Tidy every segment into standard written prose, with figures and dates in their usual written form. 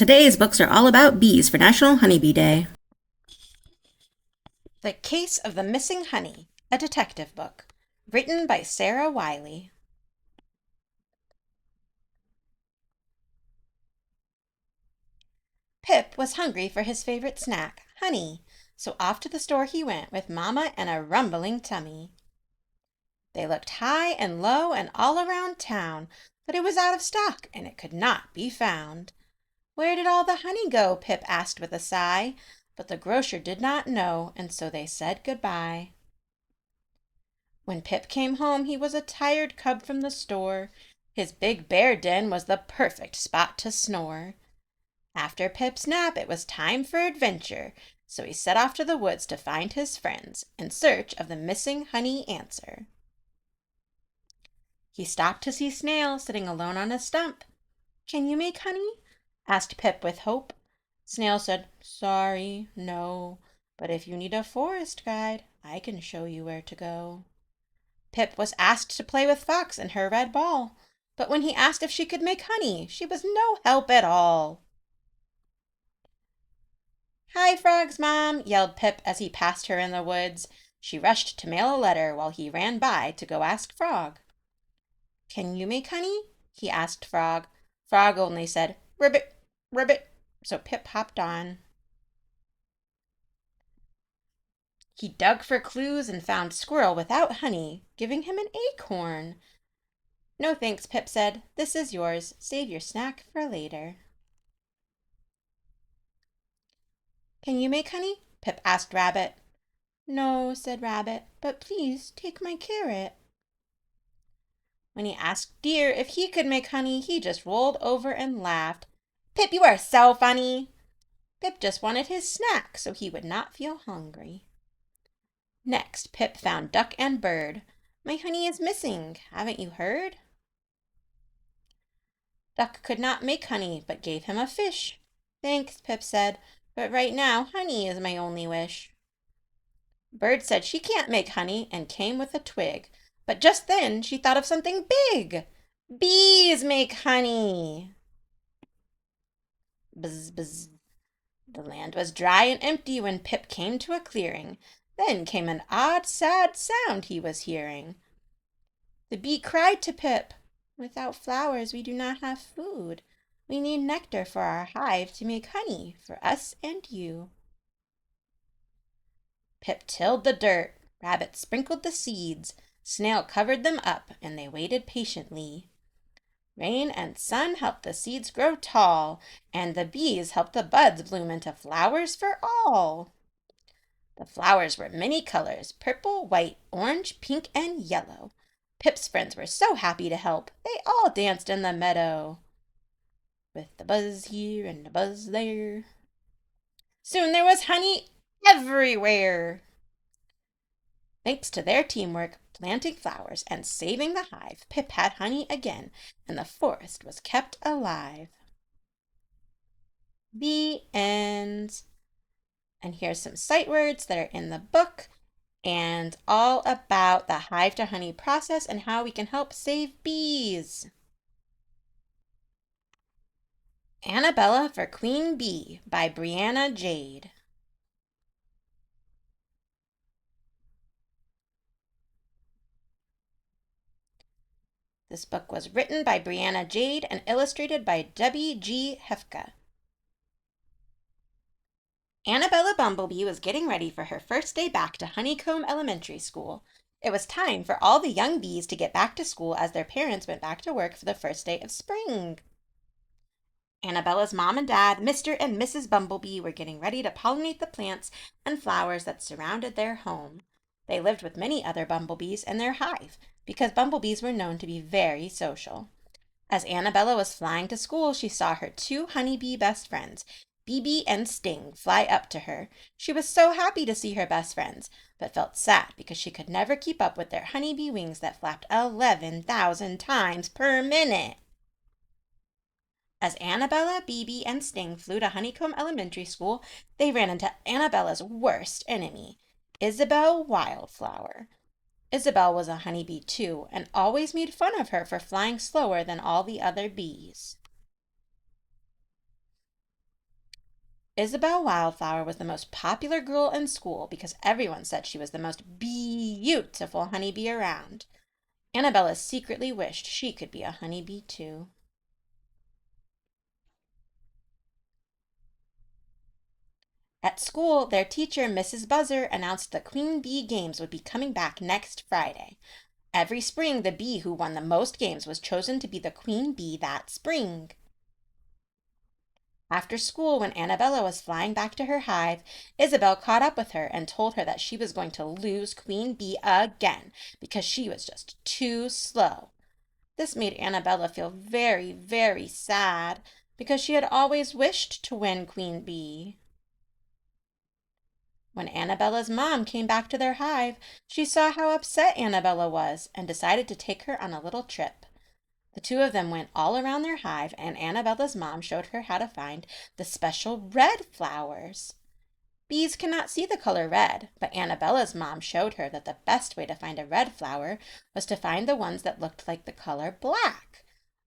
Today's books are all about bees for National HoneyBee Day. The Case of the Missing Honey, a detective book, written by Sara Wiley. Pip was hungry for his favorite snack, honey, so off to the store he went with Mama and a rumbling tummy. They looked high and low and all around town, but it was out of stock and it could not be found. Where did all the honey go? Pip asked with a sigh, but the grocer did not know, and so they said goodbye. When Pip came home, he was a tired cub from the store. His big bear den was the perfect spot to snore. After Pip's nap, it was time for adventure, so he set off to the woods to find his friends in search of the missing honey answer. He stopped to see Snail sitting alone on a stump. "Can you make honey?" asked Pip with hope. Snail said, "Sorry, no, but if you need a forest guide, I can show you where to go." Pip was asked to play with Fox and her red ball, but when he asked if she could make honey, she was no help at all. "Hi, Frog's mom!" yelled Pip as he passed her in the woods. She rushed to mail a letter while he ran by to go ask Frog. "Can you make honey?" he asked Frog. Frog only said, "Ribbit, ribbit," so Pip hopped on. He dug for clues and found Squirrel without honey, giving him an acorn. "No thanks," Pip said. "This is yours. Save your snack for later." "Can you make honey?" Pip asked Rabbit. "No," said Rabbit, "but please take my carrot." When he asked Deer if he could make honey, he just rolled over and laughed. "Pip, you are so funny!" Pip just wanted his snack so he would not feel hungry. Next, Pip found Duck and Bird. "My honey is missing. Haven't you heard?" Duck could not make honey, but gave him a fish. "Thanks," Pip said, "but right now honey is my only wish." Bird said she can't make honey and came with a twig, but just then she thought of something big. "Bees make honey!" Buzz, buzz. The land was dry and empty when Pip came to a clearing. Then came an odd, sad sound he was hearing. The bee cried to Pip, "Without flowers we do not have food. We need nectar for our hive to make honey for us and you." Pip tilled the dirt, Rabbit sprinkled the seeds, Snail covered them up, and they waited patiently. Rain and sun helped the seeds grow tall, and the bees helped the buds bloom into flowers for all. The flowers were many colors, purple, white, orange, pink, and yellow. Pip's friends were so happy to help, they all danced in the meadow, with the buzz here and the buzz there. Soon there was honey everywhere. Thanks to their teamwork, planting flowers and saving the hive, Pip had honey again, and the forest was kept alive. The end. And here's some sight words that are in the book and all about the hive to honey process and how we can help save bees. Annabella for Queen Bee by Brianna, Jade. This book was written by Brianna, Jade and illustrated by W.G. Hefke. Annabella Bumblebee was getting ready for her first day back to Honeycomb Elementary School. It was time for all the young bees to get back to school as their parents went back to work for the first day of spring. Annabella's mom and dad, Mr. and Mrs. Bumblebee, were getting ready to pollinate the plants and flowers that surrounded their home. They lived with many other bumblebees in their hive, because bumblebees were known to be very social. As Annabella was flying to school, she saw her two honeybee best friends, BB and Sting, fly up to her. She was so happy to see her best friends, but felt sad because she could never keep up with their honeybee wings that flapped 11,000 times per minute. As Annabella, BB, and Sting flew to Honeycomb Elementary School, they ran into Annabella's worst enemy, Isabel Wildflower. Isabel was a honeybee too, and always made fun of her for flying slower than all the other bees. Isabel Wildflower was the most popular girl in school because everyone said she was the most beautiful honeybee around. Annabella secretly wished she could be a honeybee too. At school, their teacher, Mrs. Buzzer, announced the Queen Bee Games would be coming back next Friday. Every spring, the bee who won the most games was chosen to be the queen bee that spring. After school, when Annabella was flying back to her hive, Isabel caught up with her and told her that she was going to lose Queen Bee again because she was just too slow. This made Annabella feel very, very sad because she had always wished to win Queen Bee. When Annabella's mom came back to their hive, she saw how upset Annabella was and decided to take her on a little trip. The two of them went all around their hive, and Annabella's mom showed her how to find the special red flowers. Bees cannot see the color red, but Annabella's mom showed her that the best way to find a red flower was to find the ones that looked like the color black.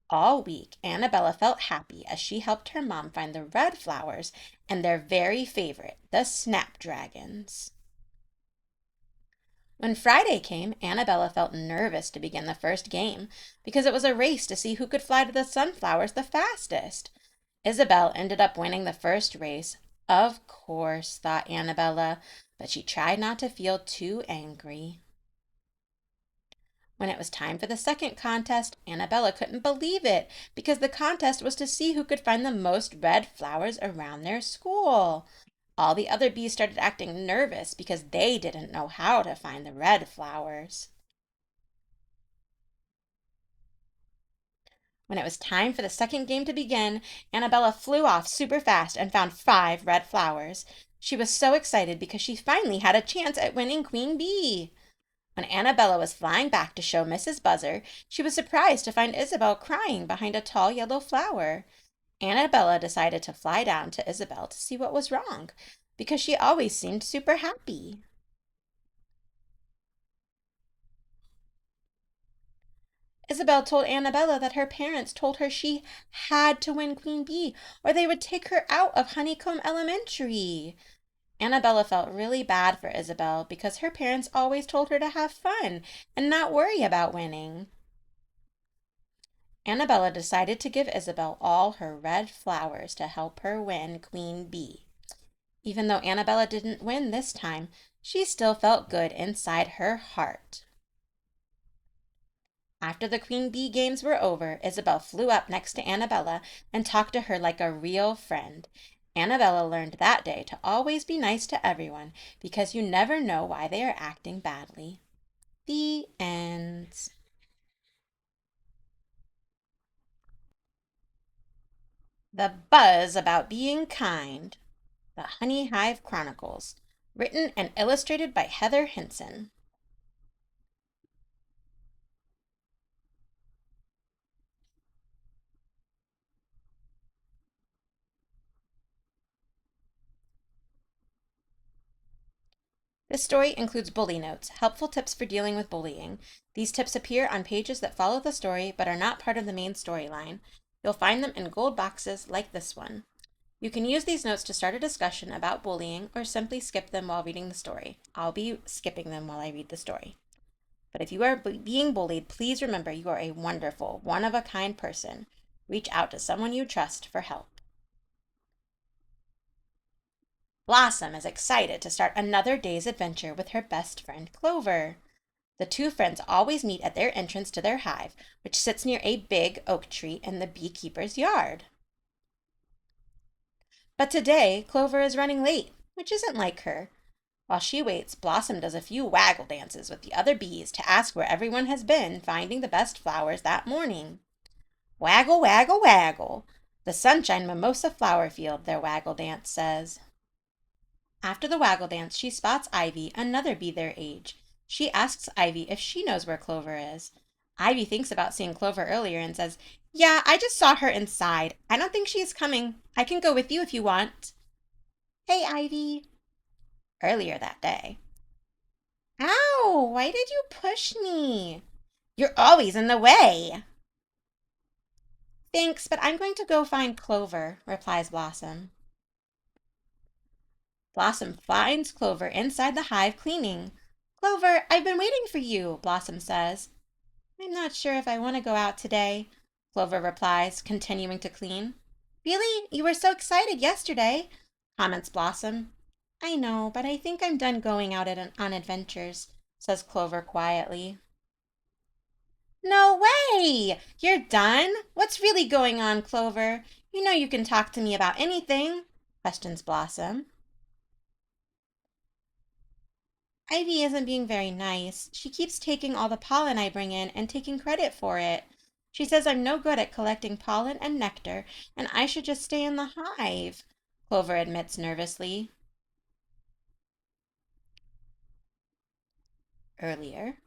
All week, Annabella felt happy as she helped her mom find the red flowers and their very favorite, the snapdragons. When Friday came, Annabella felt nervous to begin the first game because it was a race to see who could fly to the sunflowers the fastest. Isabel ended up winning the first race. Of course, thought Annabella, but she tried not to feel too angry. When it was time for the second contest, Annabella couldn't believe it because the contest was to see who could find the most red flowers around their school. All the other bees started acting nervous because they didn't know how to find the red flowers. When it was time for the second game to begin, Annabella flew off super fast and found 5 red flowers. She was so excited because she finally had a chance at winning Queen Bee. When Annabella was flying back to show Mrs. Buzzer, she was surprised to find Isabel crying behind a tall yellow flower. Annabella decided to fly down to Isabel to see what was wrong, because she always seemed super happy. Isabel told Annabella that her parents told her she had to win Queen Bee, or they would take her out of Honeycomb Elementary. Annabella felt really bad for Isabel because her parents always told her to have fun and not worry about winning. Annabella decided to give Isabel all her red flowers to help her win Queen Bee. Even though Annabella didn't win this time, she still felt good inside her heart. After the Queen Bee games were over, Isabel flew up next to Annabella and talked to her like a real friend. Annabella learned that day to always be nice to everyone because you never know why they are acting badly. The end. The Buzz About Being Kind. The Honey Hive Chronicles. Written and illustrated by Heather Henson. This story includes bully notes, helpful tips for dealing with bullying. These tips appear on pages that follow the story but are not part of the main storyline. You'll find them in gold boxes like this one. You can use these notes to start a discussion about bullying or simply skip them while reading the story. I'll be skipping them while I read the story. But if you are being bullied, please remember you are a wonderful, one-of-a-kind person. Reach out to someone you trust for help. Blossom is excited to start another day's adventure with her best friend Clover. The two friends always meet at their entrance to their hive, which sits near a big oak tree in the beekeeper's yard. But today, Clover is running late, which isn't like her. While she waits, Blossom does a few waggle dances with the other bees to ask where everyone has been finding the best flowers that morning. Waggle, waggle, waggle. The Sunshine Mimosa Flower Field, their waggle dance says. After the waggle dance, she spots Ivy, another bee their age. She asks Ivy if she knows where Clover is. Ivy thinks about seeing Clover earlier and says, "Yeah, I just saw her inside. I don't think she is coming. I can go with you if you want." "Hey, Ivy." Earlier that day. "Ow, why did you push me?" "You're always in the way." "Thanks, but I'm going to go find Clover," replies Blossom. Blossom finds Clover inside the hive cleaning. Clover, I've been waiting for you, Blossom says. I'm not sure if I want to go out today, Clover replies, continuing to clean. Really? You were so excited yesterday, comments Blossom. I know, but I think I'm done going out on adventures, says Clover quietly. No way! You're done? What's really going on, Clover? You know you can talk to me about anything, questions Blossom. Ivy isn't being very nice. She keeps taking all the pollen I bring in and taking credit for it. She says I'm no good at collecting pollen and nectar, and I should just stay in the hive, Clover admits nervously. Earlier.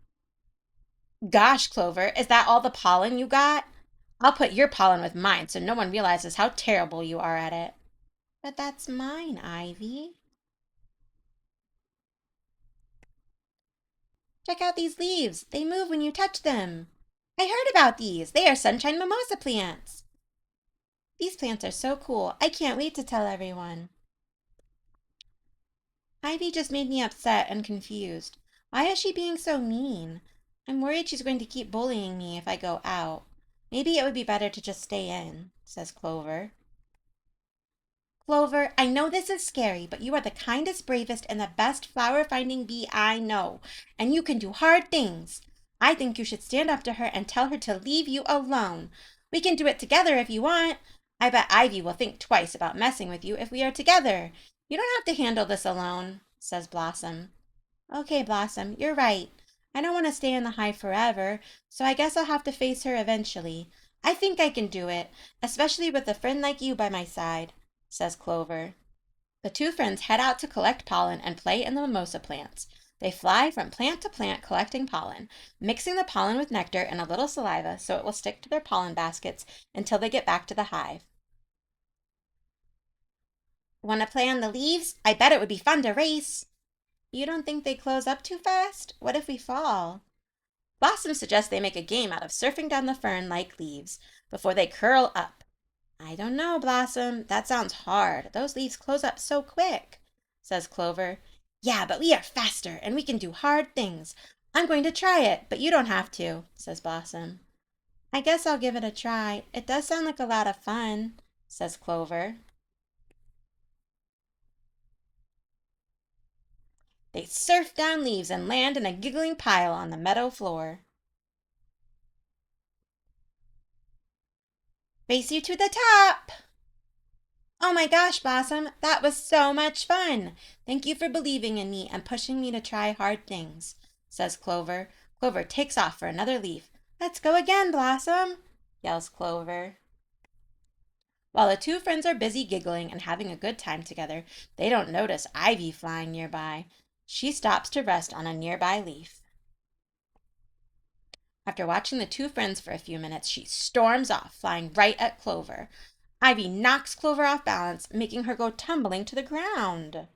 Gosh, Clover, is that all the pollen you got? I'll put your pollen with mine so no one realizes how terrible you are at it. But that's mine, Ivy. Check out these leaves. They move when you touch them. I heard about these. They are sunshine mimosa plants. These plants are so cool. I can't wait to tell everyone. Ivy just made me upset and confused. Why is she being so mean? I'm worried she's going to keep bullying me if I go out. Maybe it would be better to just stay in, says Clover. Clover, I know this is scary, but you are the kindest, bravest, and the best flower-finding bee I know, and you can do hard things. I think you should stand up to her and tell her to leave you alone. We can do it together if you want. I bet Ivy will think twice about messing with you if we are together. You don't have to handle this alone, says Blossom. Okay, Blossom, you're right. I don't want to stay in the hive forever, so I guess I'll have to face her eventually. I think I can do it, especially with a friend like you by my side, says Clover. The two friends head out to collect pollen and play in the mimosa plants. They fly from plant to plant collecting pollen, mixing the pollen with nectar and a little saliva so it will stick to their pollen baskets until they get back to the hive. Want to play on the leaves? I bet it would be fun to race. You don't think they close up too fast? What if we fall? Blossom suggests they make a game out of surfing down the fern like leaves before they curl up. I don't know, Blossom. That sounds hard. Those leaves close up so quick, says Clover. Yeah, but we are faster and we can do hard things. I'm going to try it, but you don't have to, says Blossom. I guess I'll give it a try. It does sound like a lot of fun, says Clover. They surf down leaves and land in a giggling pile on the meadow floor. Race you to the top! Oh my gosh, Blossom, that was so much fun! Thank you for believing in me and pushing me to try hard things, says Clover. Clover takes off for another leaf. Let's go again, Blossom, yells Clover. While the two friends are busy giggling and having a good time together, they don't notice Ivy flying nearby. She stops to rest on a nearby leaf. After watching the two friends for a few minutes, she storms off, flying right at Clover. Ivy knocks Clover off balance, making her go tumbling to the ground.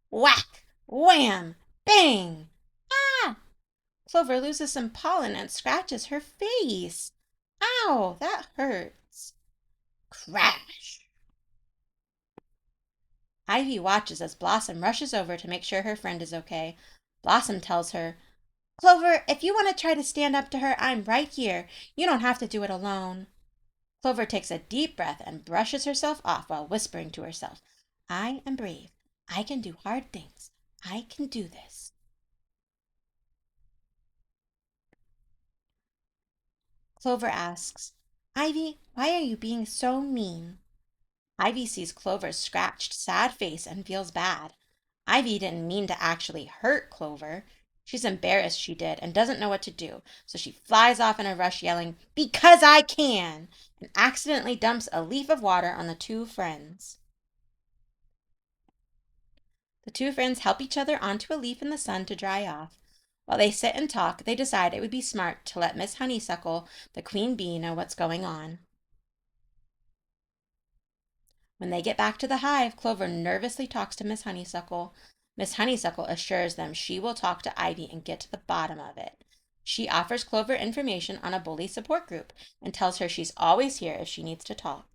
Whack! Wham! Bang! Ah! Clover loses some pollen and scratches her face. Ow, that hurts. Crash! Ivy watches as Blossom rushes over to make sure her friend is okay. Blossom tells her, Clover, if you want to try to stand up to her, I'm right here. You don't have to do it alone. Clover takes a deep breath and brushes herself off while whispering to herself, I am brave. I can do hard things. I can do this. Clover asks, Ivy, why are you being so mean? Ivy sees Clover's scratched, sad face and feels bad. Ivy didn't mean to actually hurt Clover. She's embarrassed she did and doesn't know what to do, so she flies off in a rush yelling, Because I can! And accidentally dumps a leaf of water on the two friends. The two friends help each other onto a leaf in the sun to dry off. While they sit and talk, they decide it would be smart to let Miss Honeysuckle, the queen bee, know what's going on. When they get back to the hive, Clover nervously talks to Miss Honeysuckle. Miss Honeysuckle assures them she will talk to Ivy and get to the bottom of it. She offers Clover information on a bully support group and tells her she's always here if she needs to talk.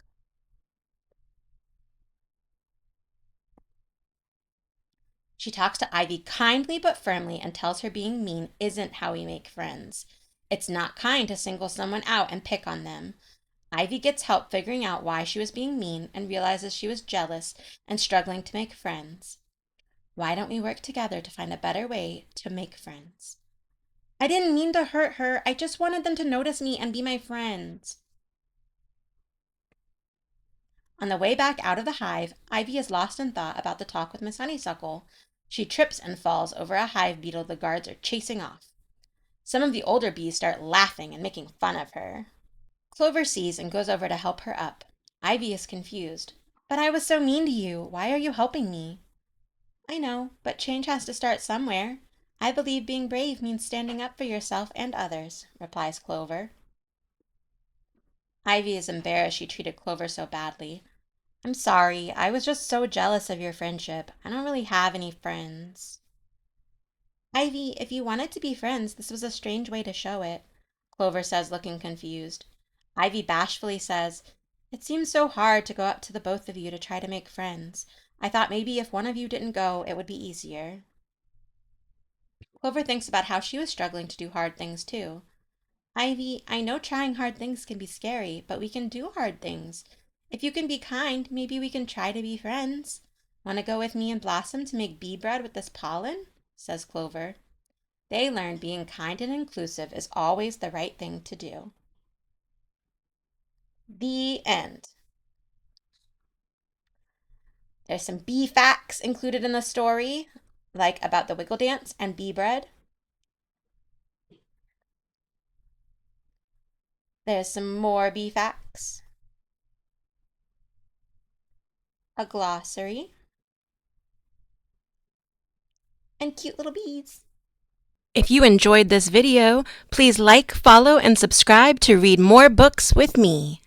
She talks to Ivy kindly but firmly and tells her being mean isn't how we make friends. It's not kind to single someone out and pick on them. Ivy gets help figuring out why she was being mean and realizes she was jealous and struggling to make friends. Why don't we work together to find a better way to make friends? I didn't mean to hurt her. I just wanted them to notice me and be my friends. On the way back out of the hive, Ivy is lost in thought about the talk with Miss Honeysuckle. She trips and falls over a hive beetle the guards are chasing off. Some of the older bees start laughing and making fun of her. Clover sees and goes over to help her up. Ivy is confused. But I was so mean to you. Why are you helping me? I know, but change has to start somewhere. I believe being brave means standing up for yourself and others, replies Clover. Ivy is embarrassed she treated Clover so badly. I'm sorry, I was just so jealous of your friendship. I don't really have any friends. Ivy, if you wanted to be friends, this was a strange way to show it, Clover says, looking confused. Ivy bashfully says, It seems so hard to go up to the both of you to try to make friends. I thought maybe if one of you didn't go, it would be easier. Clover thinks about how she was struggling to do hard things too. Ivy, I know trying hard things can be scary, but we can do hard things. If you can be kind, maybe we can try to be friends. Want to go with me and Blossom to make bee bread with this pollen? Says Clover. They learn being kind and inclusive is always the right thing to do. The end. There's some bee facts included in the story, like about the wiggle dance and bee bread. There's some more bee facts, a glossary, and cute little bees. If you enjoyed this video, please like, follow, and subscribe to read more books with me.